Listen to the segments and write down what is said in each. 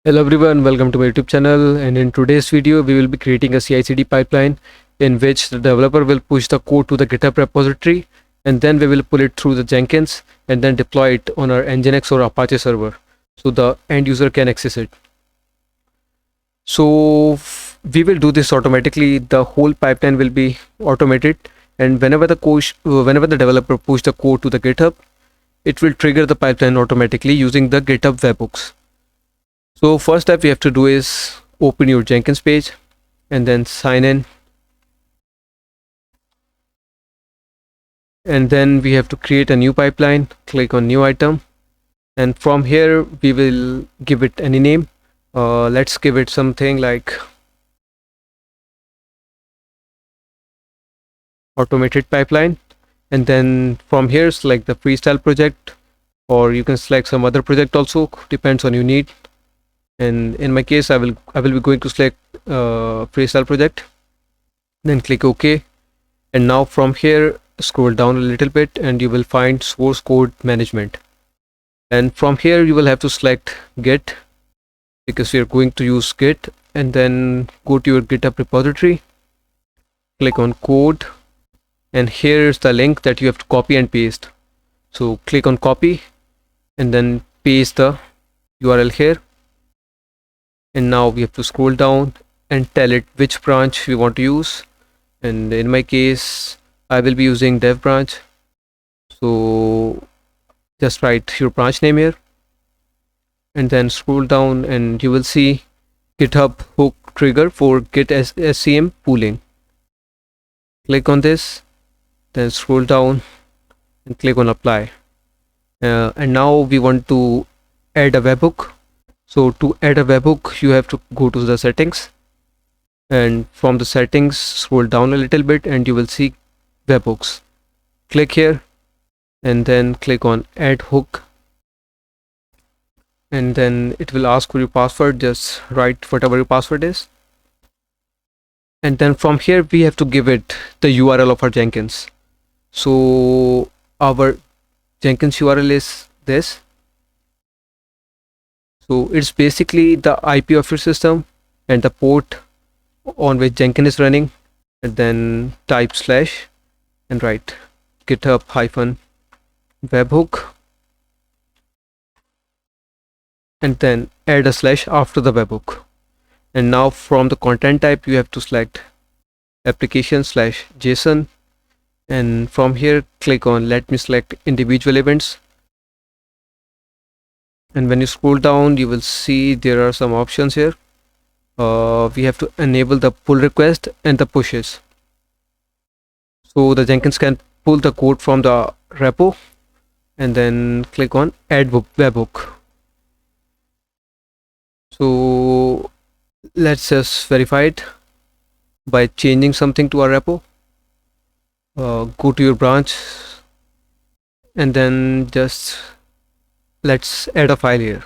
Hello everyone, welcome to my YouTube channel, and in today's video we will be creating a CICD pipeline in which the developer will push the code to the GitHub repository, and then we will pull it through the Jenkins and then deploy it on our Nginx or Apache server so the end user can access it. So we will do this automatically. The whole pipeline will be automated, and whenever the developer push the code to the GitHub, it will trigger the pipeline automatically using the GitHub Webhooks. So first step we have to do is open your Jenkins page and then sign in, and then we have to create a new pipeline. Click on new item, and from here we will give it any name. Let's give it something like automated pipeline, and then from here select the freestyle project, or you can select some other project also, depends on your need. And in my case I will be going to select freestyle project, then click OK. And now from here scroll down a little bit and you will find source code management, and from here you will have to select Git because we are going to use Git, and then go to your GitHub repository, click on code, and here is the link that you have to copy and paste. So click on copy and then paste the URL here, and now we have to scroll down and tell it which branch we want to use. And in my case I will be using dev branch, so just write your branch name here and then scroll down and you will see GitHub hook trigger for git SCM pooling. Click on this, then scroll down and click on apply. And now we want to add a webhook. So to add a webhook you have to go to the settings, and from the settings scroll down a little bit and you will see webhooks. Click here and then click on add hook, and then it will ask for your password. Just write whatever your password is, and then from here we have to give it the URL of our Jenkins. So our Jenkins URL is this. So it's basically the IP of your system and the port on which Jenkins is running, and then type slash and write GitHub-webhook, and then add a slash after the webhook. And now from the content type you have to select application/JSON, and from here click on let me select individual events. And when you scroll down you will see there are some options here. We have to enable the pull request and the pushes, so the Jenkins can pull the code from the repo, and then click on add webhook. So let's just verify it by changing something to our repo. Go to your branch and then just let's add a file here.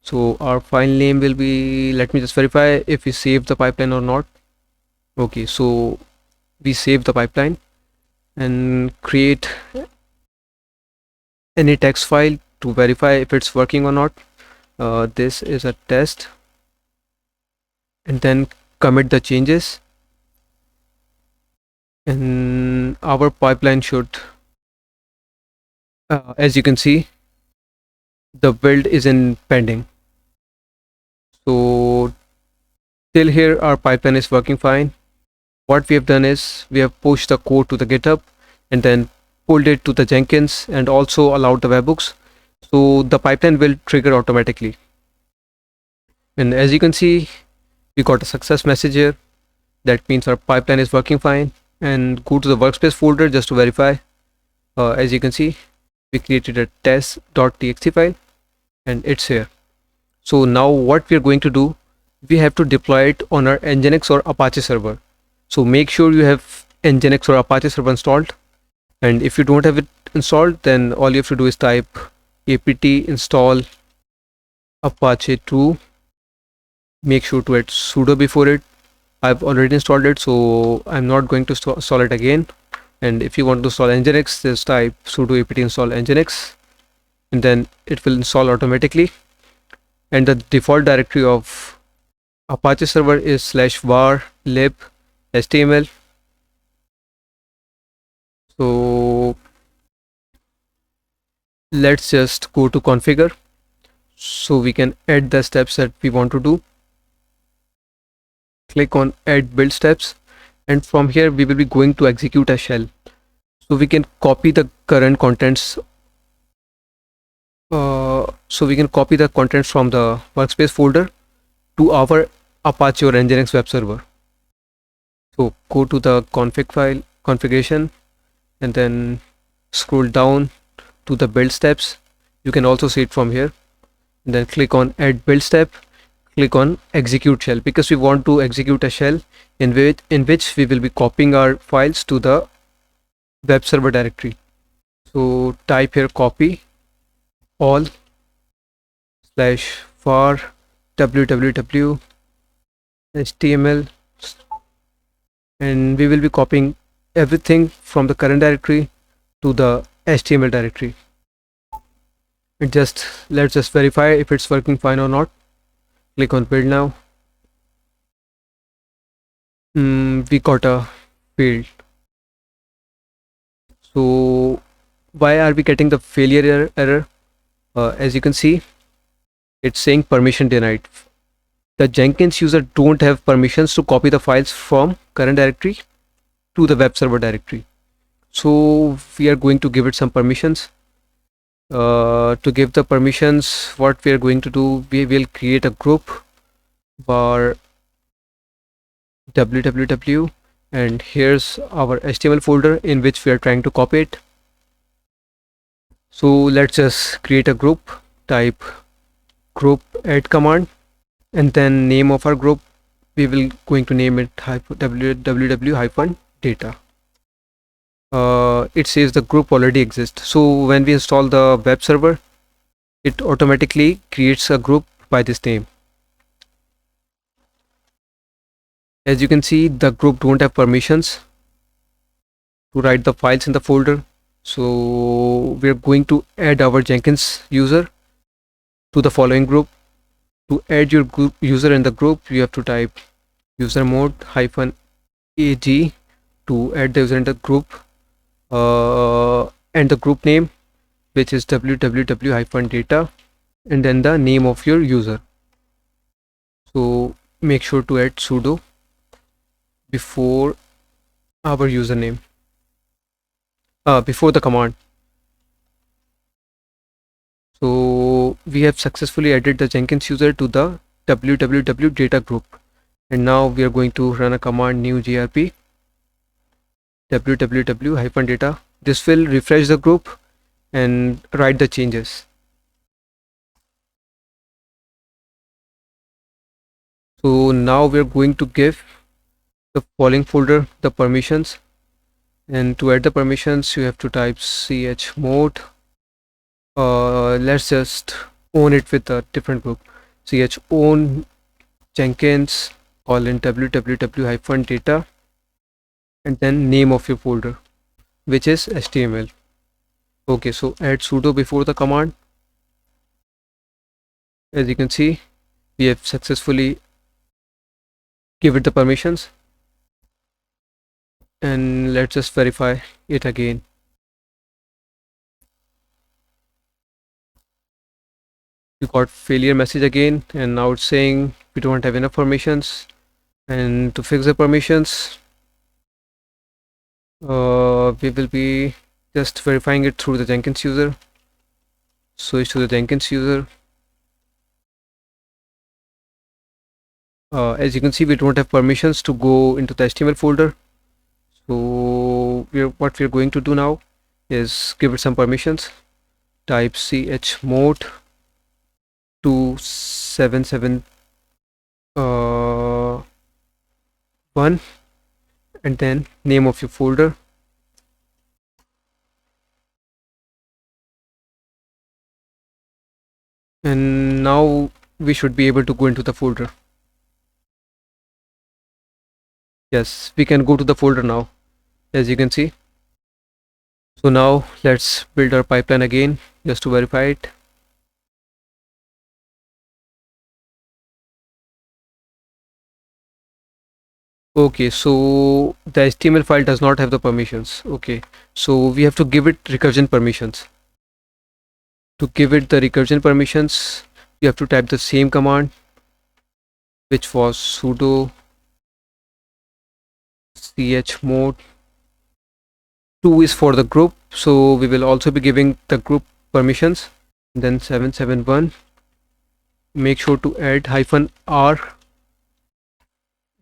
So our file name will be, let me just verify if we save the pipeline or not. Okay, so we save the pipeline and create any text file to verify if it's working or not. This is a test, and then commit the changes, and our pipeline should, as you can see, the build is in pending. So till here our pipeline is working fine. What we have done is we have pushed the code to the GitHub and then pulled it to the Jenkins and also allowed the webhooks, so the pipeline will trigger automatically. And as you can see we got a success message here. That means our pipeline is working fine. And go to the workspace folder just to verify. As you can see we created a test.txt file and it's here. So now what we are going to do, we have to deploy it on our Nginx or Apache server. So make sure you have Nginx or Apache server installed, and if you don't have it installed then all you have to do is type apt install apache 2. Make sure to add sudo before it. I've already installed it, so I'm not going to install it again. And if you want to install Nginx, just type sudo apt install Nginx, and then it will install automatically. and the default directory of Apache server is /var lib html. So let's just go to configure so we can add the steps that we want to do. Click on add build steps, and from here we will be going to execute a shell. So we can copy the current contents. So we can copy the contents from the workspace folder to our Apache or Nginx web server. So go to the config file, configuration, and then scroll down to the build steps. You can also see it from here. And then click on add build step. Click on execute shell, because we want to execute a shell in which we will be copying our files to the web server directory. So type here copy all /var www html, and we will be copying everything from the current directory to the HTML directory. And let's just verify if it's working fine or not. Click on build now. We got a failed. So why are we getting the failure error? As you can see, it's saying permission denied. The Jenkins user don't have permissions to copy the files from current directory to the web server directory. So we are going to give it some permissions. To give the permissions, what we are going to do, we will create a group var www, and here's our HTML folder in which we are trying to copy it. So let's just create a group, type group add command, and then name of our group, we will going to name it www-data. It says the group already exists. So when we install the web server, it automatically creates a group by this name. As you can see, the group don't have permissions to write the files in the folder. So we're going to add our Jenkins user to the following group. To add your group user in the group, you have to type usermod -ag to add the user in the group, and the group name, which is www-data, and then the name of your user. So make sure to add sudo before our username, before the command. So we have successfully added the Jenkins user to the www-data group, and now we are going to run a command new grp www-data. This will refresh the group and write the changes. So now we are going to give the following folder the permissions, and to add the permissions you have to type chmod. Let's just own it with a different group, chown Jenkins www-data, and then name of your folder, which is HTML. Okay, so add sudo before the command. As you can see, we have successfully give it the permissions, and let's just verify it again. We got failure message again, and now it's saying we don't have enough permissions. And to fix the permissions, we will be just verifying it through the Jenkins user. Switch to the Jenkins user. As you can see, we don't have permissions to go into the HTML folder. So what we're going to do now is give it some permissions. Type chmod 277 and then name of your folder. And now we should be able to go into the folder. Yes, we can go to the folder now, as you can see. So now let's build our pipeline again just to verify it. Okay, so the HTML file does not have the permissions. Okay, so we have to give it recursion permissions. To give it the recursion permissions, you have to type the same command, which was sudo chmod. 2 is for the group, so we will also be giving the group permissions. Then 771. Make sure to add -r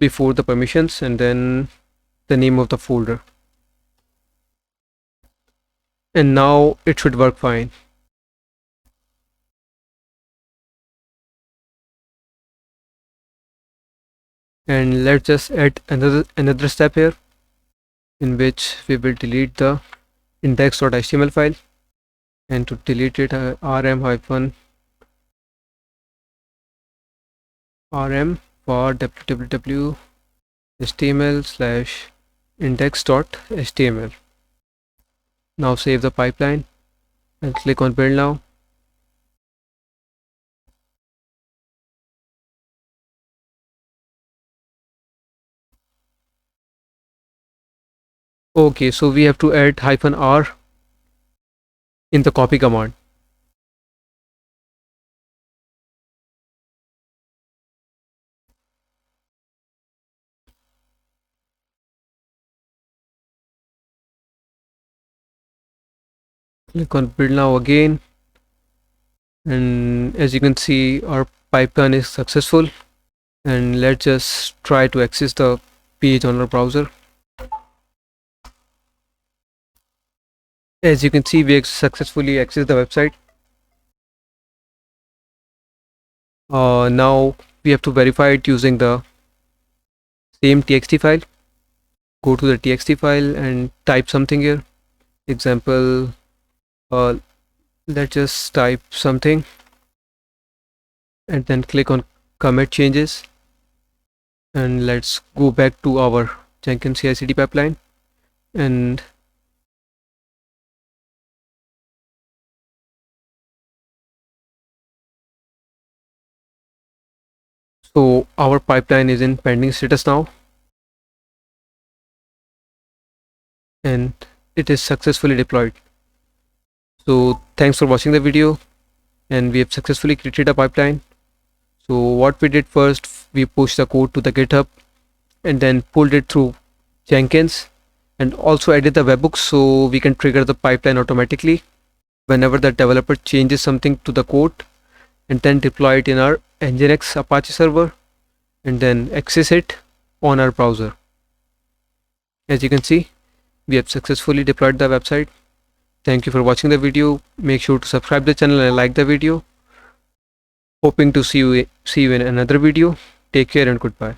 before the permissions, and then the name of the folder. And now it should work fine. And let's just add another step here, in which we will delete the index.html file, and to delete it, rm for www html/index.html. Now save the pipeline and click on build now. Okay, so we have to add -r in the copy command. Click on build now again, and as you can see, our pipeline is successful. And let's just try to access the page on our browser. As you can see, we successfully accessed the website. Now we have to verify it using the same txt file. Go to the txt file and type something here. Example, let's just type something, and then click on commit changes. And let's go back to our Jenkins CICD pipeline, and so our pipeline is in pending status now, and it is successfully deployed. So thanks for watching the video, and we have successfully created a pipeline. So what we did first, we pushed the code to the GitHub and then pulled it through Jenkins, and also added the webhooks so we can trigger the pipeline automatically whenever the developer changes something to the code, and then deploy it in our Nginx Apache server, and then access it on our browser. As you can see, we have successfully deployed the website. Thank you for watching the video. Make sure to subscribe the channel and like the video. Hoping to see you in another video. Take care and goodbye.